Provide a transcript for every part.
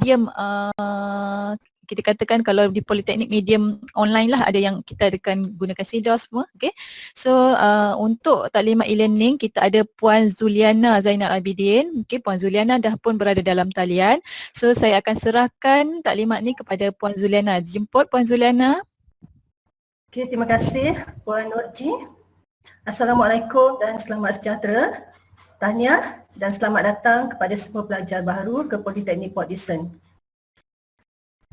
medium kita katakan kalau di politeknik medium online lah, ada yang kita akan gunakan CDOS semua. Okay. So untuk taklimat e-learning kita ada Puan Zuliana Zainal Abidin. Okay, Puan Zuliana dah pun berada dalam talian. So saya akan serahkan taklimat ni kepada Puan Zuliana. Jemput Puan Zuliana. Okay, terima kasih Puan Nurji. Assalamualaikum dan selamat sejahtera. Tahniah dan selamat datang kepada semua pelajar baru ke Politeknik Port Dickson.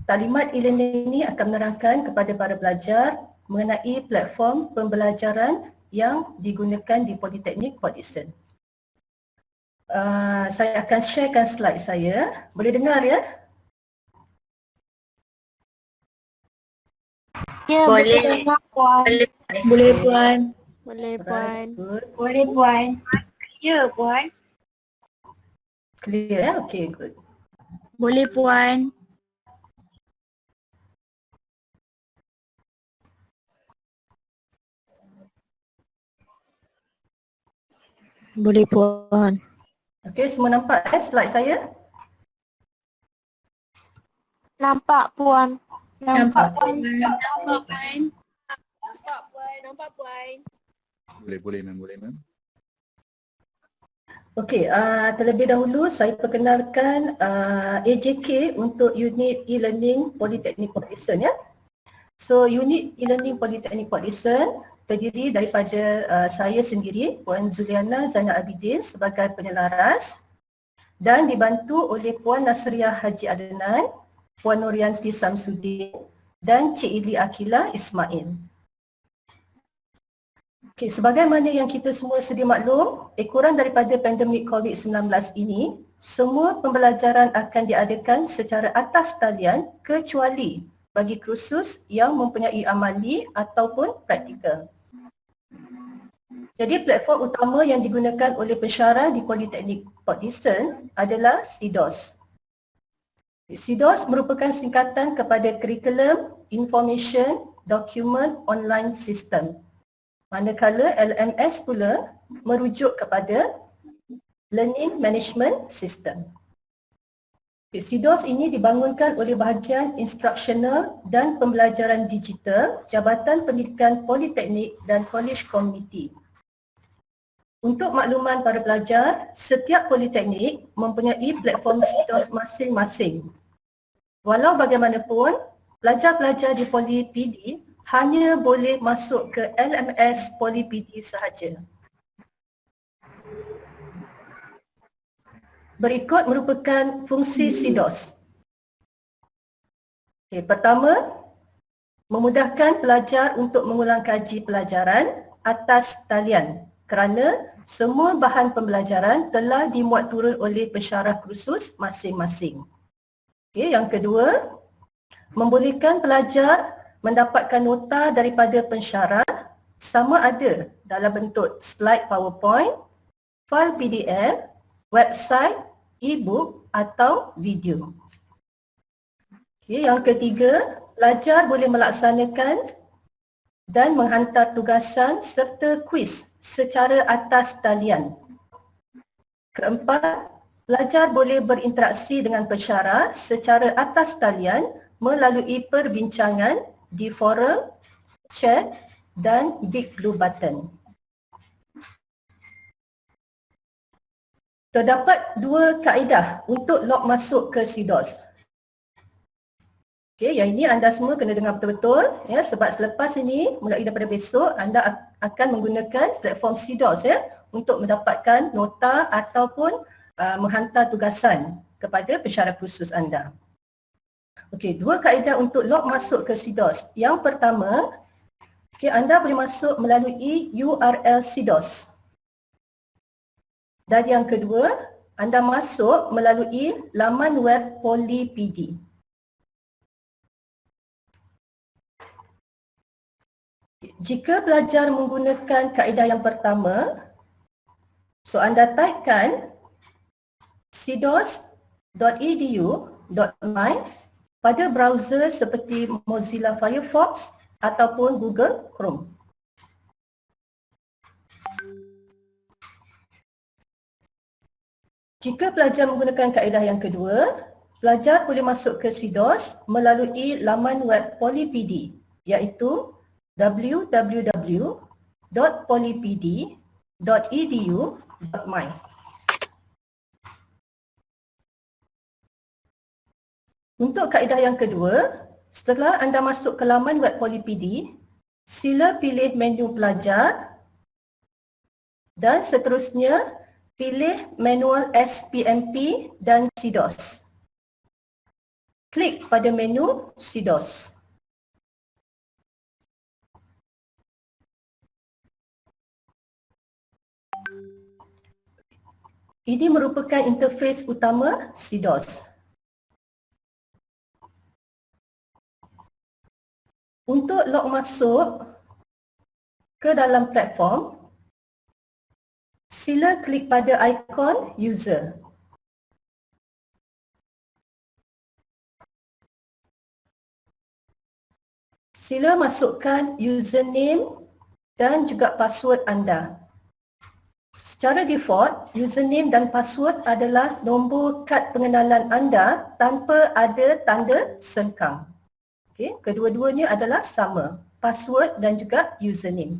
Taklimat e-learning ini akan menerangkan kepada para pelajar mengenai platform pembelajaran yang digunakan di Politeknik Port Dickson. Saya akan sharekan slide saya. Boleh dengar ya? Ya, boleh dengar Puan. Boleh Puan. Boleh Puan. Boleh Puan. Ya Puan. Clear ya? Okay, good. Boleh Puan. Boleh Puan. Okay, semua nampak slide saya? Nampak Puan. Nampak. Puan. Nampak Puan. Nampak Puan. Boleh ma'am. Okey, terlebih dahulu saya perkenalkan AJK untuk unit e-learning Politeknik Port Dickson ya. So unit e-learning Politeknik Port Dickson terdiri daripada saya sendiri, Puan Zuliana Zainal Abidin sebagai penyelaras dan dibantu oleh Puan Nasriah Haji Adnan, Puan Nurianti Samsudin dan Cik Ili Akila Ismail. Okay, sebagaimana yang kita semua sedia maklum, kurang daripada pandemik COVID-19 ini, semua pembelajaran akan diadakan secara atas talian kecuali bagi kursus yang mempunyai amali ataupun praktikal. Jadi platform utama yang digunakan oleh pensyarah di Politeknik Port Dickson adalah CDOS. CDOS merupakan singkatan kepada Curriculum Information Document Online System. Manakala LMS pula merujuk kepada Learning Management System. CDOS ini dibangunkan oleh bahagian instruksional dan pembelajaran digital Jabatan Pendidikan Politeknik dan College Community. Untuk makluman para pelajar, setiap politeknik mempunyai platform CDOS masing-masing. Walau bagaimanapun, pelajar-pelajar di Poli PD hanya boleh masuk ke LMS Poli PD sahaja. Berikut merupakan fungsi CDOS. Okay, pertama, memudahkan pelajar untuk mengulang kaji pelajaran atas talian kerana semua bahan pembelajaran telah dimuat turun oleh pensyarah kursus masing-masing. Okay, yang kedua, membolehkan pelajar mendapatkan nota daripada pensyarah sama ada dalam bentuk slide PowerPoint, file PDF, website, e-book atau video. Okay, yang ketiga, pelajar boleh melaksanakan dan menghantar tugasan serta kuis secara atas talian. Keempat, pelajar boleh berinteraksi dengan pensyarah secara atas talian melalui perbincangan di forum, chat dan Big Blue Button. Terdapat dua kaedah untuk log masuk ke CDOS. Okey, yang ini anda semua kena dengar betul-betul ya, sebab selepas ini mulai daripada besok anda akan menggunakan platform CDOS ya untuk mendapatkan nota ataupun menghantar tugasan kepada pensyarah kursus anda. Okey, dua kaedah untuk log masuk ke CDOS. Yang pertama, anda boleh masuk melalui URL CDOS. Dan yang kedua, anda masuk melalui laman web Poli PD. Jika pelajar menggunakan kaedah yang pertama, so anda typekan cdos.edu.my pada browser seperti Mozilla Firefox ataupun Google Chrome. Jika pelajar menggunakan kaedah yang kedua, pelajar boleh masuk ke CIDOS melalui laman web PolyPD iaitu www.polypd.edu.my. Untuk kaedah yang kedua, setelah anda masuk ke laman web PolyPD, sila pilih menu pelajar dan seterusnya pilih manual SPMP dan CIDOS. Klik pada menu CIDOS. Ini merupakan interface utama CIDOS. Untuk log masuk ke dalam platform, sila klik pada ikon user. Sila masukkan username dan juga password anda. Secara default, username dan password adalah nombor kad pengenalan anda tanpa ada tanda sengkang. Okay, kedua-duanya adalah sama, password dan juga username.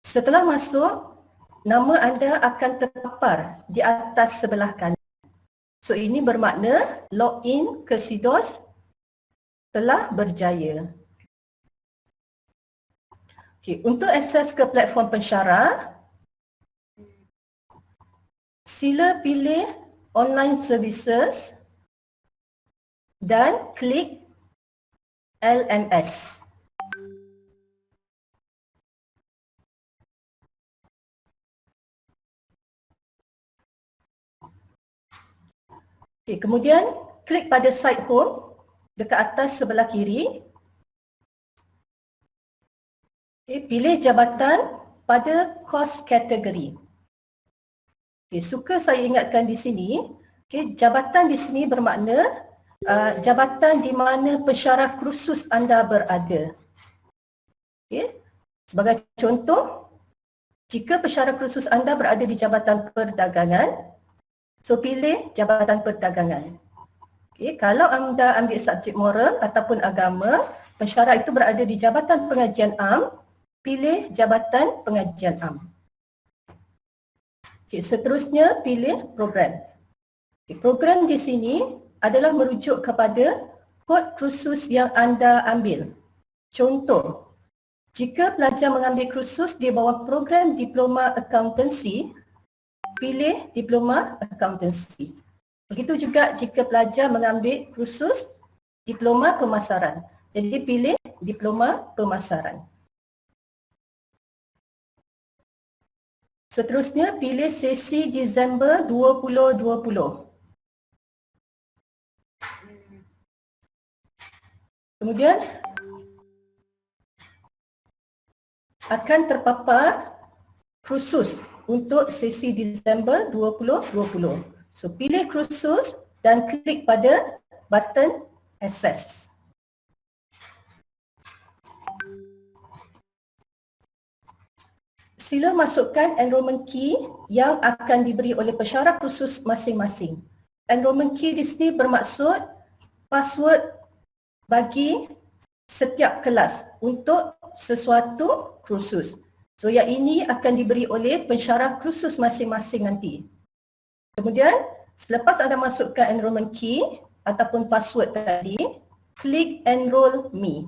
Setelah masuk, nama anda akan terpapar di atas sebelah kanan. So ini bermakna login ke CIDOS telah berjaya. Okay, untuk akses ke platform pensyarah, sila pilih online services dan klik LMS. Okay, kemudian klik pada site home dekat atas sebelah kiri. Okay, pilih jabatan pada kos kategori. Okay, suka saya ingatkan di sini, okay, jabatan di sini bermakna jabatan di mana pensyarah kursus anda berada. Okay. Sebagai contoh, jika pensyarah kursus anda berada di jabatan perdagangan, so pilih jabatan perdagangan. Okay. Kalau anda ambil subjek moral ataupun agama, pensyarah itu berada di jabatan pengajian am, pilih jabatan pengajian am. Okay. Seterusnya pilih program. Okay. Program di sini adalah merujuk kepada kod kursus yang anda ambil. Contoh, jika pelajar mengambil kursus di bawah program Diploma Accountancy, pilih Diploma Accountancy. Begitu juga jika pelajar mengambil kursus Diploma Pemasaran. Jadi pilih Diploma Pemasaran. Seterusnya pilih sesi Disember 2020. Kemudian akan terpapar kursus untuk sesi Disember 2020. So pilih kursus dan klik pada button access. Sila masukkan enrollment key yang akan diberi oleh pensyarah kursus masing-masing. Enrollment key di sini bermaksud password bagi setiap kelas untuk sesuatu kursus. So yang ini akan diberi oleh pensyarah kursus masing-masing nanti. Kemudian selepas anda masukkan enrollment key ataupun password tadi, klik enroll me.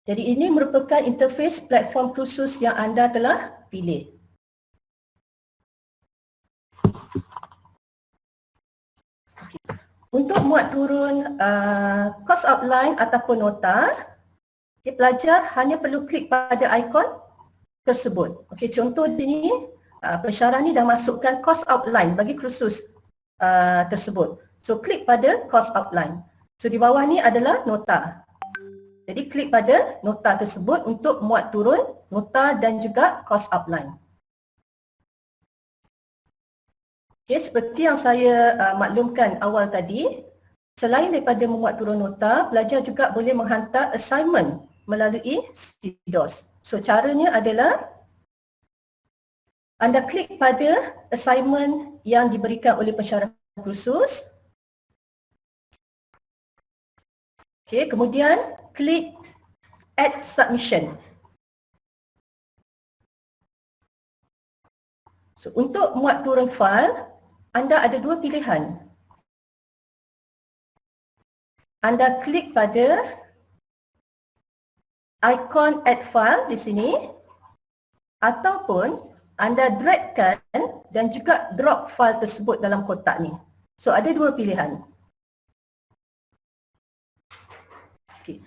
Jadi ini merupakan interface platform kursus yang anda telah pilih. Untuk muat turun course outline ataupun nota, pelajar hanya perlu klik pada ikon tersebut. Okey, contoh di sini pensyarah ni dah masukkan course outline bagi kursus tersebut. So klik pada course outline. So di bawah ni adalah nota. Jadi klik pada nota tersebut untuk muat turun nota dan juga course outline. Okay, seperti yang saya maklumkan awal tadi, selain daripada memuat turun nota, pelajar juga boleh menghantar assignment melalui CIDOS. So caranya adalah anda klik pada assignment yang diberikan oleh pensyarah khusus. Okey, kemudian klik add submission. So, untuk muat turun file, anda ada dua pilihan. Anda klik pada ikon add file di sini, ataupun anda dragkan dan juga drop file tersebut dalam kotak ni. So, ada dua pilihan. Okay.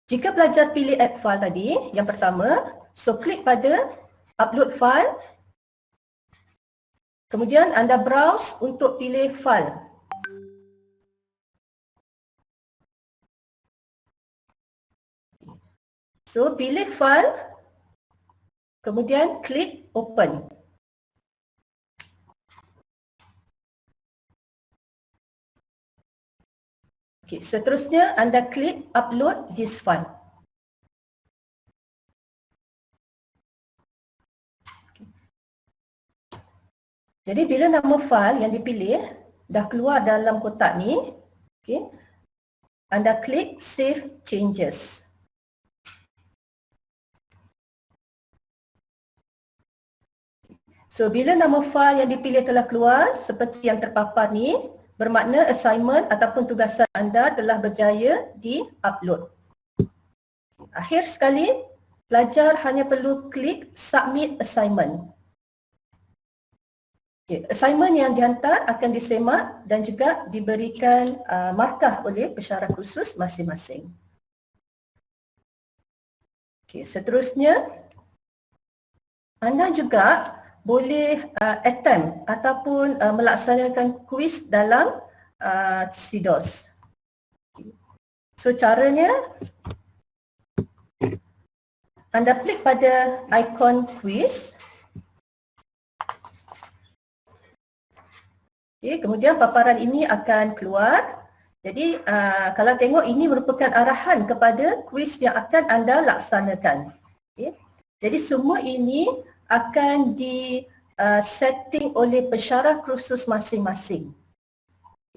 Jika pelajar pilih add file tadi, yang pertama, so klik pada upload file. Kemudian anda browse untuk pilih file. So, pilih file, kemudian klik open. Okay, seterusnya anda klik upload this file. Okay. Jadi bila nama file yang dipilih dah keluar dalam kotak ni, okay, anda klik save changes. So bila nama file yang dipilih telah keluar seperti yang terpapar ni, bermakna assignment ataupun tugasan anda telah berjaya di-upload. Akhir sekali, pelajar hanya perlu klik submit assignment. Okay, assignment yang dihantar akan disemak dan juga diberikan markah oleh pensyarah khusus masing-masing. Okay, seterusnya, anda juga boleh attempt ataupun melaksanakan kuis dalam CIDOS. So caranya, anda klik pada ikon kuis. Okay, kemudian paparan ini akan keluar. Jadi kalau tengok ini merupakan arahan kepada kuis yang akan anda laksanakan. Okay. Jadi semua ini akan di setting oleh pensyarah khusus masing-masing.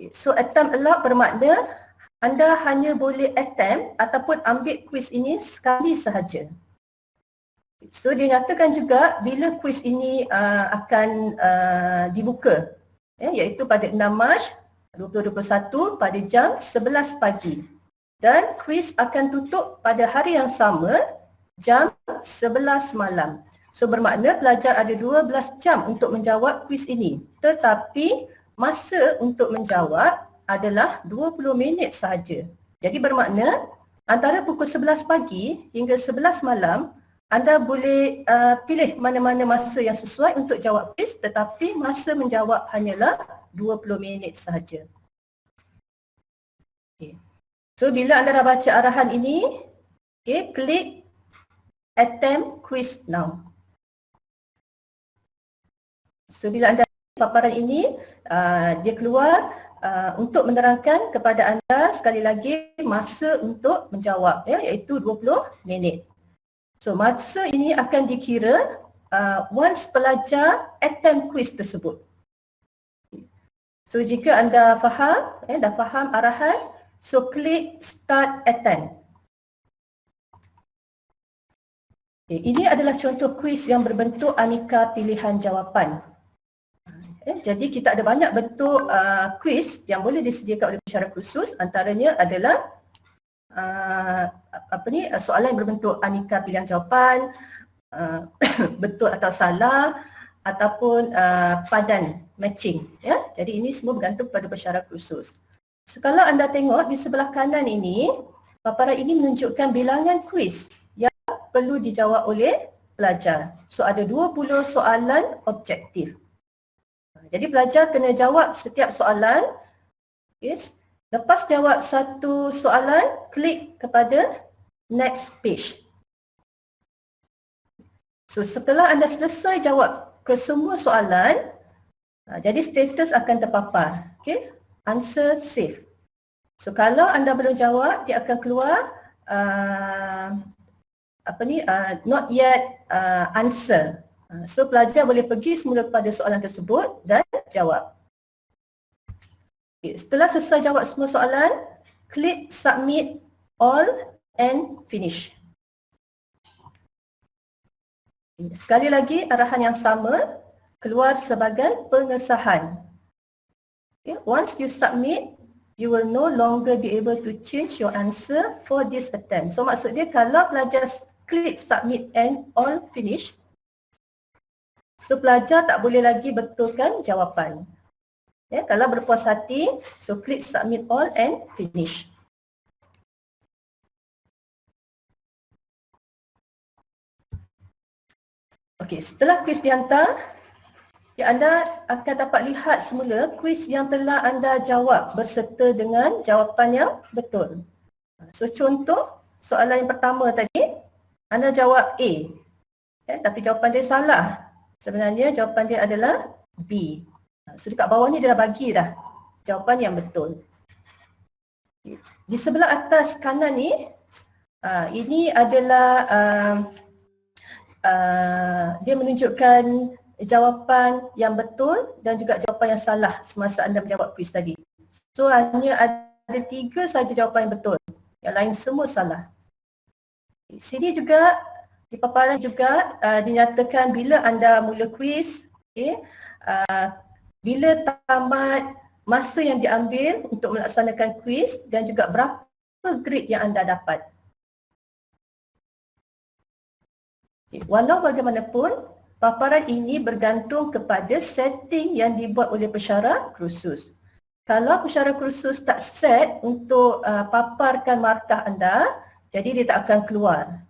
So attempt allowed bermakna anda hanya boleh attempt ataupun ambil kuis ini sekali sahaja. So dinyatakan juga bila kuis ini akan dibuka, iaitu pada 6 Mac 2021 pada jam 11 pagi. Dan kuis akan tutup pada hari yang sama jam 11 malam. So bermakna pelajar ada 12 jam untuk menjawab kuis ini. Tetapi masa untuk menjawab adalah 20 minit sahaja. Jadi bermakna antara pukul 11 pagi hingga 11 malam anda boleh pilih mana-mana masa yang sesuai untuk jawab kuis, tetapi masa menjawab hanyalah 20 minit sahaja. Okay. So bila anda dah baca arahan ini, okay, klik attempt quiz now. So bila anda paparan ini, dia keluar untuk menerangkan kepada anda sekali lagi masa untuk menjawab, iaitu 20 minit. So masa ini akan dikira once pelajar attempt quiz tersebut. So jika anda faham, dah faham arahan, so klik start attempt. Okay, ini adalah contoh kuis yang berbentuk aneka pilihan jawapan. Jadi kita ada banyak bentuk kuis yang boleh disediakan oleh pensyarah khusus, antaranya adalah soalan yang berbentuk aneka pilihan jawapan, betul atau salah, ataupun padan matching. Ya? Jadi ini semua bergantung pada pensyarah khusus. So, kalau anda tengok di sebelah kanan ini, paparan ini menunjukkan bilangan kuis yang perlu dijawab oleh pelajar. So ada 20 soalan objektif. Jadi pelajar kena jawab setiap soalan. Yes. Lepas jawab satu soalan, klik kepada next page. So setelah anda selesai jawab ke semua soalan, jadi status akan terpapar. Okay. Answer save. So kalau anda belum jawab, dia akan keluar not yet answer. So pelajar boleh pergi semula kepada soalan tersebut dan jawab. Okay, setelah selesai jawab semua soalan, klik submit all and finish. Sekali lagi arahan yang sama, keluar sebagai pengesahan. Okay, once you submit, you will no longer be able to change your answer for this attempt. So maksudnya kalau pelajar klik submit and all finish, so pelajar tak boleh lagi betulkan jawapan. Ya, kalau berpuas hati, so klik submit all and finish. Okey, setelah kuis dihantar, ya, anda akan dapat lihat semula kuis yang telah anda jawab berserta dengan jawapan yang betul. So contoh soalan yang pertama tadi, anda jawab A, tapi jawapan dia salah. Sebenarnya jawapan dia adalah B. So dekat bawah ni dia dah bagi dah jawapan yang betul. Di sebelah atas kanan ni, ini adalah dia menunjukkan jawapan yang betul dan juga jawapan yang salah semasa anda menjawab kuis tadi. So hanya ada 3 saja jawapan yang betul, yang lain semua salah. Sini juga di paparan juga dinyatakan bila anda mula kuis, bila tamat masa yang diambil untuk melaksanakan kuis dan juga berapa grade yang anda dapat. Walau bagaimanapun, paparan ini bergantung kepada setting yang dibuat oleh pensyarah kursus. Kalau pensyarah kursus tak set untuk paparkan markah anda, jadi dia tak akan keluar.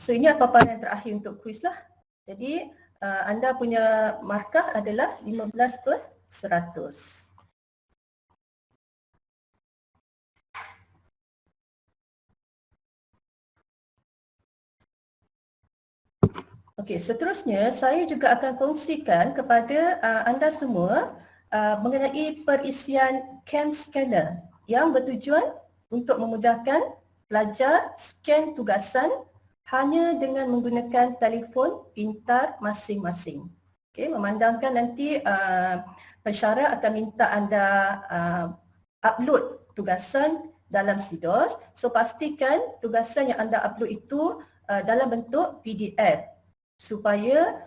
So ini paparan yang terakhir untuk kuis lah. Jadi anda punya markah adalah 15/100. Okey, seterusnya saya juga akan kongsikan kepada anda semua mengenai perisian CAM scanner yang bertujuan untuk memudahkan pelajar scan tugasan hanya dengan menggunakan telefon pintar masing-masing. Okey, memandangkan nanti pensyarah akan minta anda upload tugasan dalam SIDOS, so pastikan tugasan yang anda upload itu dalam bentuk PDF supaya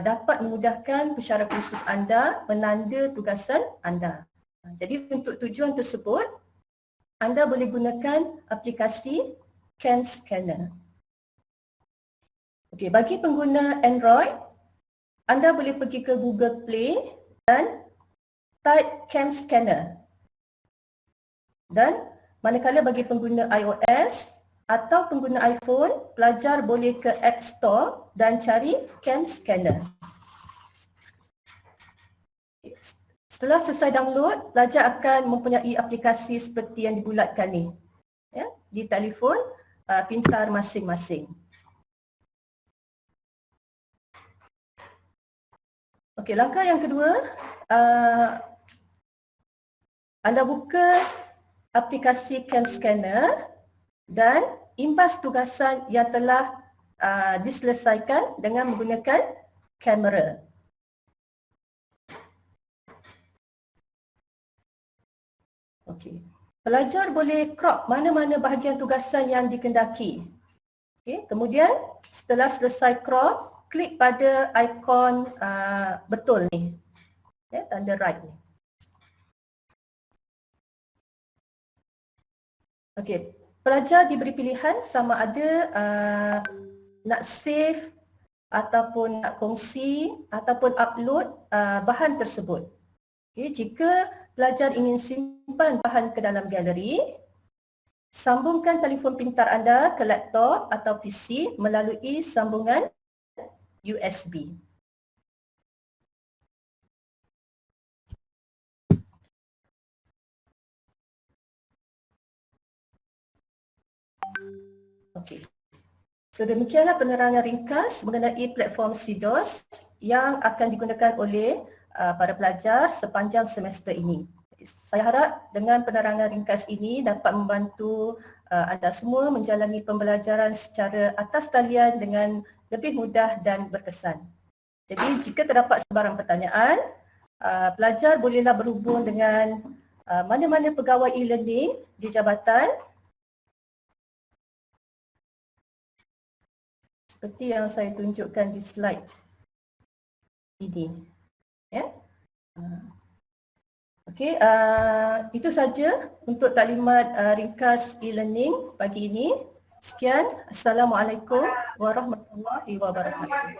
dapat memudahkan pensyarah kursus anda menanda tugasan anda. Jadi untuk tujuan tersebut, anda boleh gunakan aplikasi CAM Scanner. Okey, bagi pengguna Android, anda boleh pergi ke Google Play dan type CAM Scanner. Dan manakala bagi pengguna iOS atau pengguna iPhone, pelajar boleh ke App Store dan cari CAM Scanner. Setelah selesai download, pelajar akan mempunyai aplikasi seperti yang dibulatkan ni, ya, di telefon pintar masing-masing. Okey, langkah yang kedua, anda buka aplikasi CAM Scanner dan imbas tugasan yang telah diselesaikan dengan menggunakan kamera. Okey. Pelajar boleh crop mana-mana bahagian tugasan yang dikendaki. Okey, kemudian setelah selesai crop, klik pada ikon betul ni. Ya, tanda right ni. Okey. Pelajar diberi pilihan sama ada nak save ataupun nak kongsi ataupun upload bahan tersebut. Okay, jika pelajar ingin simpan bahan ke dalam galeri, sambungkan telefon pintar anda ke laptop atau PC melalui sambungan USB. Okey. So demikianlah penerangan ringkas mengenai platform SIDOS yang akan digunakan oleh para pelajar sepanjang semester ini. Saya harap dengan penerangan ringkas ini dapat membantu anda semua menjalani pembelajaran secara atas talian dengan lebih mudah dan berkesan. Jadi jika terdapat sebarang pertanyaan, pelajar bolehlah berhubung dengan mana-mana pegawai e-learning di jabatan seperti yang saya tunjukkan di slide ini. Ya. Okey, itu saja untuk taklimat ringkas e-learning pagi ini. Sekian, Assalamualaikum warahmatullahi wabarakatuh.